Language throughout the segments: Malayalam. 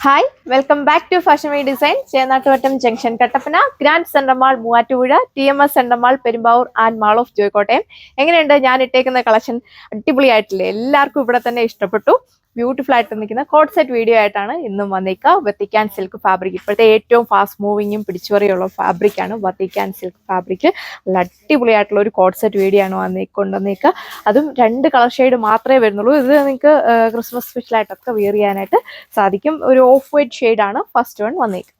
Hi, welcome back to Fashion Way Design, Chenatam Junction, Katapana, Grand Sandamal, Muatuda, TMS Sandamal, Perimbau, and Mall of Joycotem. Again, Jan taken the collection Tibly at Larkubratan Istapato, beautiful at the court set video at Anna in the Manika, Vatican silk fabric. But the 8 fast moving in picture fabric and Vatican silk fabric, Latibly at Lori court set video and the Kondaneka. അതും രണ്ട് കളർ ഷെയ്ഡ് മാത്രമേ വരുന്നുള്ളൂ. ഇത് നിങ്ങൾക്ക് ക്രിസ്മസ് സ്പെഷ്യൽ ആയിട്ടൊക്കെ വെയർ ചെയ്യാനായിട്ട് സാധിക്കും. ഒരു ഓഫ് വൈറ്റ് ഷെയ്ഡാണ് ഫസ്റ്റ് വൺ വന്നേക്കുന്നത്.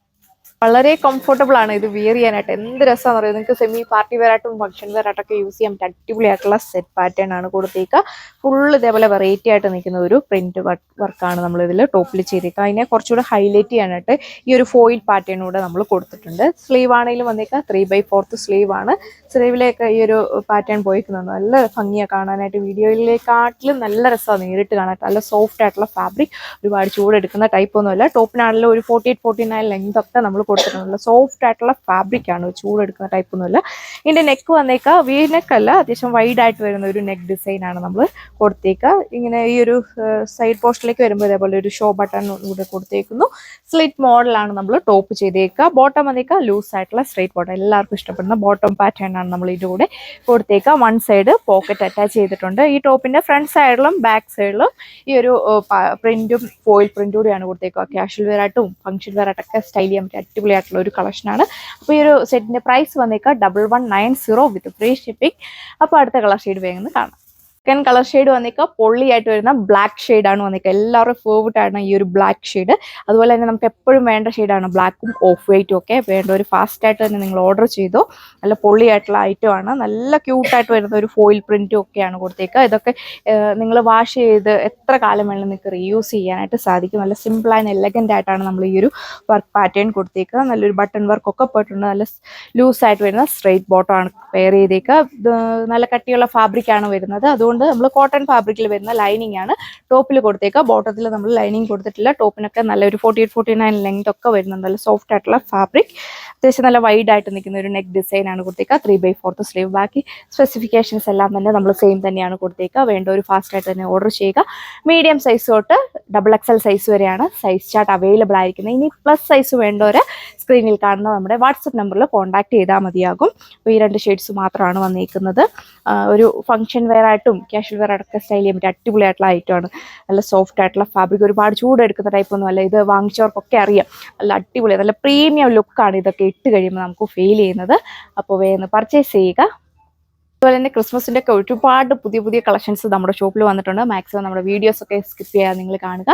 വളരെ കംഫർട്ടബിൾ ആണ് ഇത് വിയർ ചെയ്യാനായിട്ട്. എന്ത് രസമാണെന്ന് പറയുന്നത്. നിങ്ങൾക്ക് സെമി പാർട്ടി വെയർ ആയിട്ടും ഫംഗ്ഷൻ വെയർ ആയിട്ടൊക്കെ യൂസ് ചെയ്യാൻ അടിപൊളിയായിട്ടുള്ള സെറ്റ് പാറ്റേൺ ആണ് കൊടുത്തേക്കുക. ഫുൾ ഇതേപോലെ വെറൈറ്റി ആയിട്ട് നിൽക്കുന്ന ഒരു പ്രിന്റ് വർക്കാണ് നമ്മൾ ഇതിൽ ടോപ്പിൽ ചെയ്തേക്കുക. അതിനെ കുറച്ചുകൂടെ ഹൈലൈറ്റ് ചെയ്യാനായിട്ട് ഈ ഒരു ഫോയിൽ പാറ്റേൺ കൂടെ നമ്മൾ കൊടുത്തിട്ടുണ്ട്. സ്ലീവ് ആണെങ്കിലും വന്നേക്കുക 3/4 സ്ലീവ് ആണ്. സ്ലീവിലേക്ക് ഈ ഒരു പാറ്റേൺ പോയിക്കുന്നത് നല്ല ഭംഗിയാണ് കാണാനായിട്ട്. വീഡിയോയിലേക്കാട്ടിലും നല്ല രസമാണ് നേരിട്ട് കാണാനായിട്ട്. നല്ല സോഫ്റ്റ് ആയിട്ടുള്ള ഫാബ്രിക്, ഒരുപാട് ചൂടെടുക്കുന്ന ടൈപ്പ് ഒന്നുമല്ല. ടോപ്പിനാണെങ്കിലും ഒരു 48-49 ലെങ്ത് ഒക്കെ നമ്മൾ കൊടുത്തിട്ടുള്ള സോഫ്റ്റ് ആയിട്ടുള്ള ഫാബ്രിക് ആണ്, ചൂടെടുക്കുന്ന ടൈപ്പ് ഒന്നുമല്ല. ഇതിന്റെ നെക്ക് വന്നേക്കുക വി നെക്ക് അല്ല, അത്യാവശ്യം വൈഡ് ആയിട്ട് വരുന്ന ഒരു നെക്ക് ഡിസൈൻ ആണ് നമ്മൾ കൊടുത്തേക്കുക. ഇങ്ങനെ ഈ ഒരു സൈഡ് പോസ്റ്റിലേക്ക് വരുമ്പോൾ ഇതേപോലെ ഒരു ഷോ ബട്ടൺ കൂടെ കൊടുത്തേക്കുന്നു. സ്ലിറ്റ് മോഡലാണ് നമ്മൾ ടോപ്പ് ചെയ്തേക്കുക. ബോട്ടം വന്നേക്കുക ലൂസ് ആയിട്ടുള്ള സ്ട്രൈറ്റ് ബോട്ടം, എല്ലാവർക്കും ഇഷ്ടപ്പെടുന്ന ബോട്ടം പാറ്റേൺ ആണ് നമ്മൾ ഇതിന്റെ കൂടെ കൊടുത്തേക്കുക. വൺ സൈഡ് പോക്കറ്റ് അറ്റാച്ച് ചെയ്തിട്ടുണ്ട്. ഈ ടോപ്പിന്റെ ഫ്രണ്ട് സൈഡിലും ബാക്ക് സൈഡിലും ഈ ഒരു പ്രിന്റും ഫോയിൽ പ്രിന്റും കൂടിയാണ് കൊടുത്തേക്കുക. കാഷ്വൽ വെയർ ആയിട്ടും ഫംഗ്ഷൻ വെയർ ആയിട്ടൊക്കെ സ്റ്റൈൽ ചെയ്യാൻ പറ്റിയ അടിപൊളിയായിട്ടുള്ള ഒരു കളക്ഷനാണ്. അപ്പോൾ ഈ ഒരു സെറ്റിന്റെ പ്രൈസ് വന്നേക്കുക 1190 വിത്ത് ഫ്രീ ഷിപ്പിംഗ്. അപ്പോൾ അടുത്ത കളർ ഷെയ്ഡ് വേഗം കാണാം. സെക്കൻഡ് കളർ ഷെയ്ഡ് വന്നേക്കുക പൊള്ളിയായിട്ട് വരുന്ന ബ്ലാക്ക് ഷെയ്ഡാണ് വന്നേക്കുക. എല്ലാവരും ഫേവറേറ്റ് ആണ് ഈ ഒരു ബ്ലാക്ക് ഷെയ്ഡ്. അതുപോലെ തന്നെ നമുക്ക് എപ്പോഴും വേണ്ട ഷെയ്ഡാണ് ബ്ലാക്കും ഓഫ് വൈറ്റും ഒക്കെ. വേണ്ട ഒരു ഫാസ്റ്റ് ആയിട്ട് തന്നെ നിങ്ങൾ ഓർഡർ ചെയ്തോ. നല്ല പൊള്ളിയായിട്ടുള്ള ഐറ്റം ആണ്. നല്ല ക്യൂട്ടായിട്ട് വരുന്ന ഒരു ഫോയിൽ പ്രിന്റും ഒക്കെയാണ് കൊടുത്തേക്കുക. ഇതൊക്കെ നിങ്ങൾ വാഷ് ചെയ്ത് എത്ര കാലം വേണമെങ്കിൽ നിങ്ങൾക്ക് റീയൂസ് ചെയ്യാനായിട്ട് സാധിക്കും. നല്ല സിമ്പിൾ ആൻഡ് എലഗന്റ് ആയിട്ടാണ് നമ്മൾ ഈ ഒരു വർക്ക് പാറ്റേൺ കൊടുത്തേക്കുക. നല്ലൊരു ബട്ടൺ വർക്ക് ഒക്കെ പോയിട്ടുണ്ട്. നല്ല ലൂസ് ആയിട്ട് വരുന്ന സ്ട്രെയിറ്റ് ബോട്ടം ആണ് പെയർ ചെയ്തേക്കുക. നല്ല കട്ടിയുള്ള ഫാബ്രിക് ആണ് വരുന്നത്. അതുകൊണ്ട് നമ്മൾ കോട്ടൺ ഫാബ്രിക്കിൽ വരുന്ന ലൈനിങ് ആണ് ടോപ്പിൽ കൊടുത്തേക്കുക. ബോട്ടത്തിൽ നമ്മൾ ലൈനിങ് കൊടുത്തിട്ടില്ല. ടോപ്പിനൊക്കെ നല്ലൊരു 48-49 ലെങ്ത് ഒക്കെ വരുന്നുണ്ട്. നല്ല സോഫ്റ്റ് ആയിട്ടുള്ള ഫാബ്രിക്, അത്യാവശ്യം നല്ല വൈഡ് ആയിട്ട് നിൽക്കുന്ന ഒരു നെക്ക് ഡിസൈൻ ആണ് കൊടുത്തേക്കുക. 3/4 സ്ലീവ്. ബാക്കി സ്പെസിഫിക്കേഷൻസ് എല്ലാം തന്നെ നമ്മൾ സെയിം തന്നെയാണ് കൊടുത്തേക്കുക. വേണ്ട ഒരു ഫാസ്റ്റ് ആയിട്ട് തന്നെ ഓർഡർ ചെയ്യുക. മീഡിയം സൈസ് തൊട്ട് XXL സൈസ് വരെയാണ് സൈസ് ചാർട്ട് അവൈലബിൾ ആയിരിക്കുന്നത്. ഇനി പ്ലസ് സൈസ് വേണ്ടവരെ സ്ക്രീനിൽ കാണുന്ന നമ്മുടെ വാട്സപ്പ് നമ്പറിൽ കോൺടാക്ട് ചെയ്താൽ മതിയാകും. അപ്പോൾ ഈ രണ്ട് ഷെയ്ഡ്സ് മാത്രമാണ് വന്നിരിക്കുന്നത്. ഒരു ഫംഗ്ഷൻ വെയർ ആയിട്ടും കാഷ്വൽ വെയർ ആയിട്ടൊക്കെ സ്റ്റൈൽ ചെയ്യാൻ പറ്റിയ അടിപൊളിയായിട്ടുള്ള ഐറ്റമാണ്. നല്ല സോഫ്റ്റ് ആയിട്ടുള്ള ഫാബ്രിക്, ഒരുപാട് ചൂടെടുക്കുന്ന ടൈപ്പ് ഒന്നും അല്ല. ഇത് വാങ്ങിച്ചവർക്കൊക്കെ അറിയാം. നല്ല അടിപൊളി നല്ല പ്രീമിയം ലുക്കാണ് ഇതൊക്കെ ഇട്ട് കഴിയുമ്പോൾ നമുക്ക് ഫീൽ ചെയ്യുന്നത്. അപ്പോൾ വേഗം പർച്ചേസ് ചെയ്യുക. അതുപോലെ തന്നെ ക്രിസ്മസിൻ്റെ ഒക്കെ ഒരുപാട് പുതിയ പുതിയ കളക്ഷൻസ് നമ്മുടെ ഷോപ്പിൽ വന്നിട്ടുണ്ട്. മാക്സിമം നമ്മുടെ വീഡിയോസ് ഒക്കെ സ്കിപ്പ് ചെയ്യാതെ നിങ്ങൾ കാണുക.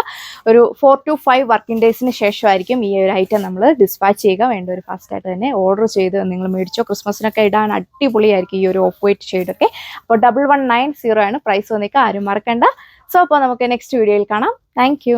ഒരു 4 to 5 വർക്കിംഗ് ഡേയ്സിന് ശേഷമായിരിക്കും ഈ ഒരു ഐറ്റം നമ്മൾ ഡിസ്പാച്ച് ചെയ്യുക. വേണ്ട ഒരു ഫാസ്റ്റ് ആയിട്ട് തന്നെ ഓർഡർ ചെയ്ത് നിങ്ങൾ മേടിച്ചോ. ക്രിസ്മസിനൊക്കെ ഇടാൻ അടിപൊളിയായിരിക്കും ഈ ഒരു ഓഫ് വൈറ്റ് ഷെയ്ഡൊക്കെ. അപ്പോൾ 1190 ആണ് പ്രൈസ് വന്നേക്കുക. ആരും മറക്കണ്ട. സോ അപ്പോൾ നമുക്ക് നെക്സ്റ്റ് വീഡിയോയിൽ കാണാം. താങ്ക്